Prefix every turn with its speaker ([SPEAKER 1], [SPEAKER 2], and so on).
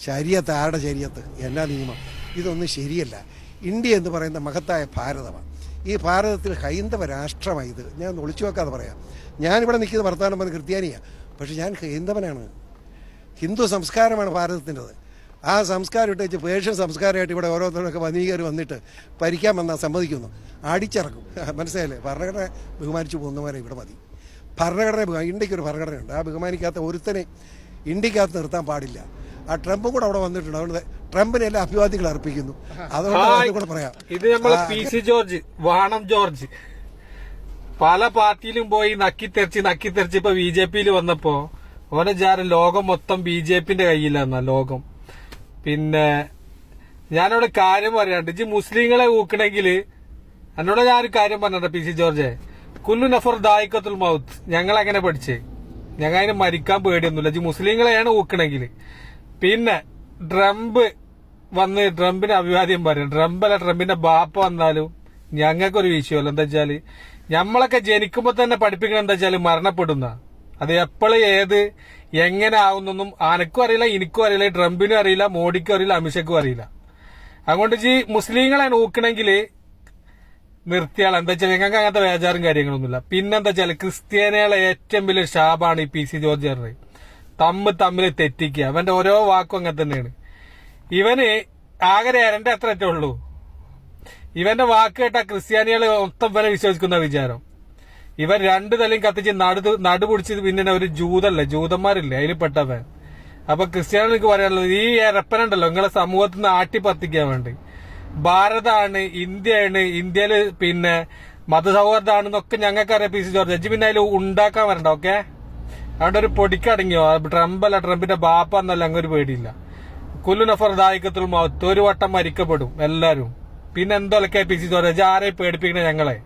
[SPEAKER 1] ശരീഅത്ത് ആരുടെ ശരീഅത്ത്? എന്നാ നിയമം? ഇതൊന്നും ശരിയല്ല. ഇന്ത്യ എന്ന് പറയുന്ന മഹത്തായ ഭാരതമാണ്. ഈ ഭാരതത്തിൽ ഹൈന്ദവ രാഷ്ട്രമാണ് ഇത്. ഞാൻ ഒളിച്ചു വെക്കാതെ പറയാം. ഞാനിവിടെ നിൽക്കുന്ന വർത്തമാനം പറഞ്ഞ് ക്രിസ്ത്യാനിയാണ്, പക്ഷെ ഞാൻ ഹൈന്ദവനാണ്. ഹിന്ദു സംസ്കാരമാണ് ഭാരതത്തിൻ്റെത്. ആ സംസ്കാരം ഇട്ട് പേർഷ്യൻ സംസ്കാരമായിട്ട് ഇവിടെ ഓരോരുത്തരൊക്കെ വനീകർ വന്നിട്ട് ഭരിക്കാൻ വന്നാൽ സമ്മതിക്കുന്നു, അടിച്ചിറക്കും. മനസ്സിലായില്ലേ? ഭരണഘടന ബഹുമാനിച്ചു പോകുന്നവരെ ഇവിടെ മതി. ഇന്ത്യക്കൊരു ഭരണഘടനയുണ്ട്. ആ ബഹുമാനിക്കാത്ത ഒരുത്തനെ ഇന്ത്യക്കകത്ത് നിർത്താൻ പാടില്ല. ആ ട്രംപും കൂടെ അവിടെ വന്നിട്ടുണ്ട്. അതുകൊണ്ട് ട്രംപിനെ എല്ലാ അഭിവാദ്യങ്ങൾ അർപ്പിക്കുന്നു. അതുകൊണ്ട് കൂടെ പറയാം.
[SPEAKER 2] ഇത് നമ്മള് PC ജോർജ്, വാണം ജോർജ് പല പാർട്ടിയിലും പോയി നക്കിത്തെറിച്ച് ഇപ്പൊ BJPയിൽ വന്നപ്പോ ഓനെ ജാരം ലോകം മൊത്തം BJPന്റെ കയ്യിലാന്ന ലോകം. പിന്നെ ഞാനവിടെ കാര്യം പറയാണ്ട്, ഇജ്ജ് മുസ്ലിങ്ങളെ ഊക്കണമെങ്കിൽ എന്നോട് ഞാനൊരു കാര്യം പറഞ്ഞ PC ജോർജെ, കുല്ലു നഫർ ദായിക്കത്തുൽ മൗത്ത്. ഞങ്ങൾ അങ്ങനെ പഠിച്ചേ, ഞങ്ങൾ അതിന് മരിക്കാൻ പേടിയൊന്നുമില്ല. ഇജ്ജ് മുസ്ലിങ്ങളെയാണ് ഊക്കണമെങ്കിൽ. പിന്നെ ട്രംപിന് അഭിവാദ്യം പറയും. ട്രംപിന്റെ ബാപ്പ വന്നാലും ഞങ്ങൾക്കൊരു വിഷയമല്ല. എന്താ വെച്ചാല് ഞമ്മളൊക്കെ ജനിക്കുമ്പോ തന്നെ പഠിപ്പിക്കണം എന്താ വെച്ചാല് മരണപ്പെടുന്ന. അത് എപ്പോഴും എങ്ങനെ ആവുന്നൊന്നും അനക്കും അറിയില്ല, എനിക്കും അറിയില്ല, ട്രംപിനും അറിയില്ല, മോഡിക്കും അറിയില്ല, അമിത്ഷയ്ക്കും അറിയില്ല. അതുകൊണ്ട് മുസ്ലിങ്ങളെ നോക്കണമെങ്കിൽ നിർത്തിയാൾ. എന്താ വെച്ചാൽ ഞങ്ങൾക്ക് അങ്ങനത്തെ വേജാറും കാര്യങ്ങളൊന്നുമില്ല. പിന്നെന്താ വെച്ചാൽ ക്രിസ്ത്യാനികളെ ഏറ്റവും വലിയ ശാപാണ് ഈ PC ജോർജ് പറഞ്ഞത്. തമ്മിൽ തെറ്റിക്കുക. അവന്റെ ഓരോ വാക്കും അങ്ങനെ തന്നെയാണ്. ഇവന് ആകെ എന്റെ അത്ര ഉള്ളൂ. ഇവന്റെ വാക്ക് കേട്ട ക്രിസ്ത്യാനികള് മൊത്തം ഇവനെ വിശ്വസിക്കുന്ന വിചാരം. ഇവൻ രണ്ടു തലയും കത്തിച്ച് നടുപിടിച്ച് പിന്നെ ഒരു ജൂതന്മാരില്ലേ അതിൽ പെട്ടവൻ. അപ്പൊ ക്രിസ്ത്യാനികൾക്ക് പറയാനുള്ളത്, ഈ എരപ്പനുണ്ടല്ലോ നിങ്ങളെ സമൂഹത്തിൽ നിന്ന് ആട്ടിപ്പത്തിക്കാൻ വേണ്ടി. ഭാരതാണ്, ഇന്ത്യയാണ്, ഇന്ത്യയില് പിന്നെ മതസൗഹാർദ്ദമാണെന്നൊക്കെ ഞങ്ങൾക്കറിയാം. PC ജോർജ് പിന്നെ അതിൽ ഉണ്ടാക്കാൻ വരണ്ട. ഓക്കെ, അതുകൊണ്ട് ഒരു പൊടിക്കടങ്ങിയോ? ട്രംപിന്റെ ബാപ്പ എന്നല്ല, അങ്ങൊരു പേടിയില്ല. കുല്ലു നഫർ ദായിക്കത്തുൽ മൗത്ത്. ഒരു വട്ടം മരിക്കപ്പെടും എല്ലാരും. പിന്നെ എന്തൊക്കെ PC ജോർജ് ആരെ പേടിപ്പിക്കണേ ഞങ്ങളെ?